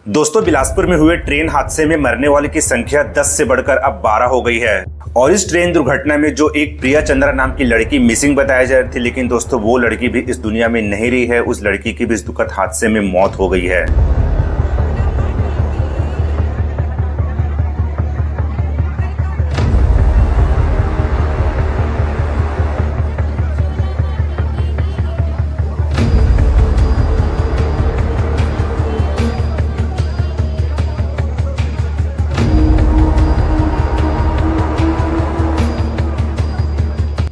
दोस्तों, बिलासपुर में हुए ट्रेन हादसे में मरने वाले की संख्या 10 से बढ़कर अब 12 हो गई है। और इस ट्रेन दुर्घटना में जो एक प्रिया चंद्रा नाम की लड़की मिसिंग बताई जा रही थी, लेकिन दोस्तों वो लड़की भी इस दुनिया में नहीं रही है। उस लड़की की भी इस दुखद हादसे में मौत हो गई है।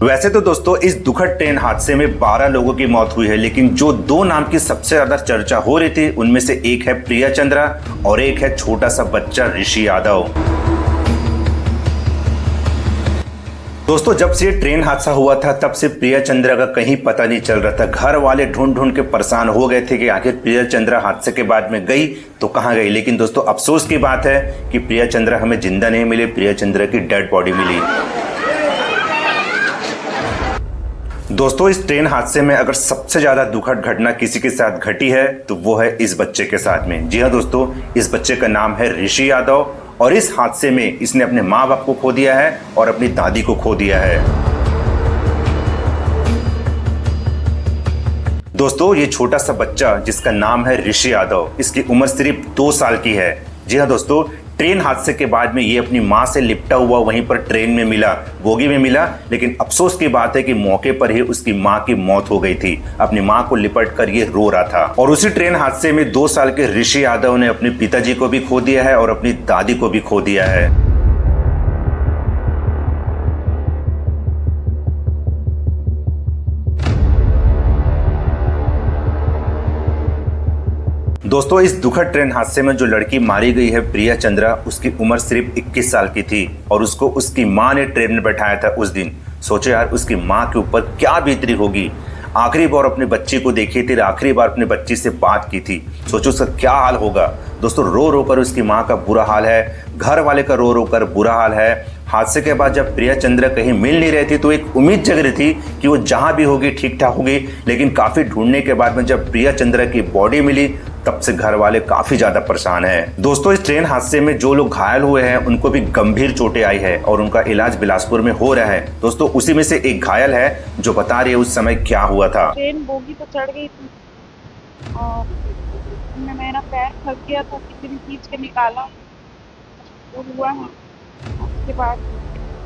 वैसे तो दोस्तों इस दुखद ट्रेन हादसे में 12 लोगों की मौत हुई है, लेकिन जो दो नाम की सबसे ज्यादा चर्चा हो रही थी उनमें से एक है प्रिया चंद्रा और एक है छोटा सा बच्चा ऋषि यादव। दोस्तों, जब से ये ट्रेन हादसा हुआ था तब से प्रिया चंद्रा का कहीं पता नहीं चल रहा था। घर वाले ढूंढ ढूंढ के परेशान हो गए थे कि आखिर प्रिया चंद्रा हादसे के बाद में गई तो कहां गई। लेकिन दोस्तों अफसोस की बात है कि प्रिया चंद्रा हमें जिंदा नहीं मिली, प्रिया चंद्रा की डेड बॉडी मिली। दोस्तों, इस ट्रेन हादसे में अगर सबसे ज्यादा दुखद घटना किसी के साथ घटी है तो वो है इस बच्चे के साथ में। जी हाँ दोस्तों, इस बच्चे का नाम है ऋषि यादव और इस हादसे में इसने अपने माँ बाप को खो दिया है और अपनी दादी को खो दिया है। दोस्तों, ये छोटा सा बच्चा जिसका नाम है ऋषि यादव, इसकी उम्र सिर्फ 2 साल की है। जी हाँ दोस्तों, ट्रेन हादसे के बाद में ये अपनी मां से लिपटा हुआ वहीं पर ट्रेन में मिला, बोगी में मिला। लेकिन अफसोस की बात है कि मौके पर ही उसकी मां की मौत हो गई थी। अपनी मां को लिपट कर ये रो रहा था। और उसी ट्रेन हादसे में 2 साल के ऋषि यादव ने अपने पिताजी को भी खो दिया है और अपनी दादी को भी खो दिया है। दोस्तों, इस दुखद ट्रेन हादसे में जो लड़की मारी गई है प्रिया चंद्रा, उसकी उम्र सिर्फ 21 साल की थी और उसको उसकी मां ने ट्रेन में बैठाया था उस दिन। सोचो यार, उसकी मां के ऊपर क्या बीतरी होगी। आखिरी बार अपने बच्ची को देखी थी, आखिरी बार अपने बच्ची से बात की थी। सोचो उसका क्या हाल होगा। दोस्तों, रो रो कर उसकी मां का बुरा हाल है, घर वाले का रो रो कर बुरा हाल है। हादसे के बाद जब प्रिया चंद्रा कहीं मिल नहीं रही थी तो एक उम्मीद जग रही थी कि वो जहां भी होगी ठीक ठाक होगी। लेकिन काफी ढूंढने के बाद में जब प्रिया चंद्रा की बॉडी मिली तब से घर वाले काफी ज्यादा परेशान हैं। दोस्तों, इस ट्रेन हादसे में जो लोग घायल हुए हैं उनको भी गंभीर चोटें आई है और उनका इलाज बिलासपुर में हो रहा है। दोस्तों, उसी में से एक घायल है जो बता रही है उस समय क्या हुआ था। ट्रेन बोगी तो चढ़ गई थी और मेरा पैर फंस गया था, किसी ने खींच के निकाला तो हुआ है। उसके बाद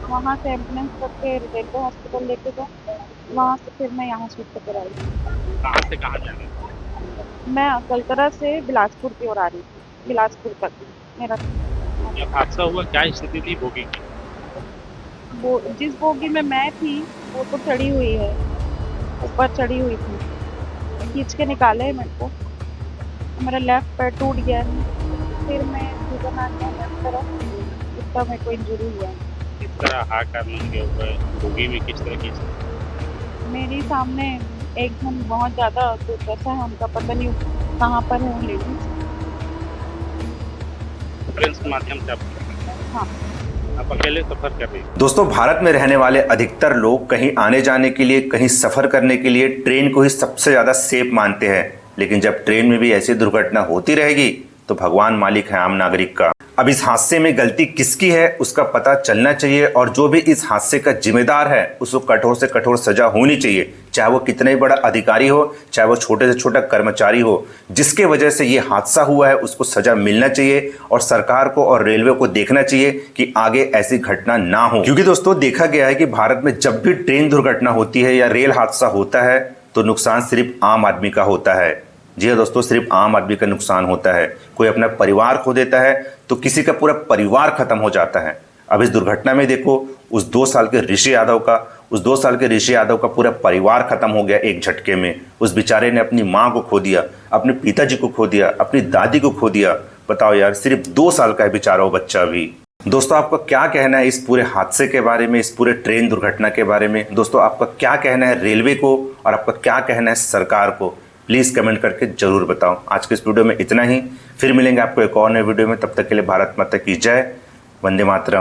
वहाँ से एम्बुलेंस करके रेलवे हॉस्पिटल लेके गए, वहाँ से फिर मैं यहाँ शिफ्ट कर आई। कहाँ से कहाँ जाना है? मैं कलकत्ता से बिलासपुर की ओर आ रही थी, बिलासपुर तक मेरा। जब हादसा हुआ क्या स्थिति थी बोगी की? वो जिस बोगी में मैं थी वो तो चढ़ी हुई है, ऊपर चढ़ी हुई थी, खींच के निकाले मेरे को। मेरा लेफ्ट पैर टूट गया है, फिर मैं सूजन आ गया लेफ्ट तरफ, इतना मेरे को इंजरी हुआ है। किस तरह हाहाकार मच गया हुआ है बोगी में? किस तरह की मेरी सामने एकदम बहुत ज़्यादा दुर्दशा है, उनका पता नहीं कहाँ पर है वो लेडीज। ट्रेन के माध्यम से हाँ, आप अकेले सफर कर रही हैं? दोस्तों, भारत में रहने वाले अधिकतर लोग कहीं आने जाने के लिए, कहीं सफर करने के लिए ट्रेन को ही सबसे ज्यादा सेफ मानते हैं। लेकिन जब ट्रेन में भी ऐसी दुर्घटना होती रहेगी तो भगवान मालिक है आम नागरिक का। अब इस हादसे में गलती किसकी है उसका पता चलना चाहिए और जो भी इस हादसे का जिम्मेदार है उसको कठोर से कठोर सजा होनी चाहिए। चाहे वो कितना ही बड़ा अधिकारी हो, चाहे वो छोटे से छोटा कर्मचारी हो, जिसके वजह से ये हादसा हुआ है उसको सजा मिलना चाहिए। और सरकार को और रेलवे को देखना चाहिए कि आगे ऐसी घटना ना हो। क्योंकि दोस्तों, देखा गया है कि भारत में जब भी ट्रेन दुर्घटना होती है या रेल हादसा होता है तो नुकसान सिर्फ आम आदमी का होता है। जी हाँ दोस्तों, सिर्फ आम आदमी का नुकसान होता है। कोई अपना परिवार खो देता है तो किसी का पूरा परिवार खत्म हो जाता है। अब इस दुर्घटना में देखो, उस 2 साल के ऋषि यादव का पूरा परिवार खत्म हो गया एक झटके में। उस बेचारे ने अपनी माँ को खो दिया, अपने पिताजी को खो दिया, अपनी दादी को खो दिया। बताओ यार, सिर्फ 2 साल का है बेचारा वो बच्चा भी। दोस्तों, आपका क्या कहना है इस पूरे हादसे के बारे में, इस पूरे ट्रेन दुर्घटना के बारे में? दोस्तों, आपका क्या कहना है रेलवे को और आपका क्या कहना है सरकार को? प्लीज़ कमेंट करके जरूर बताओ। आज के इस वीडियो में इतना ही, फिर मिलेंगे आपको एक और नए वीडियो में। तब तक के लिए भारत माता की जय, वंदे मातरम।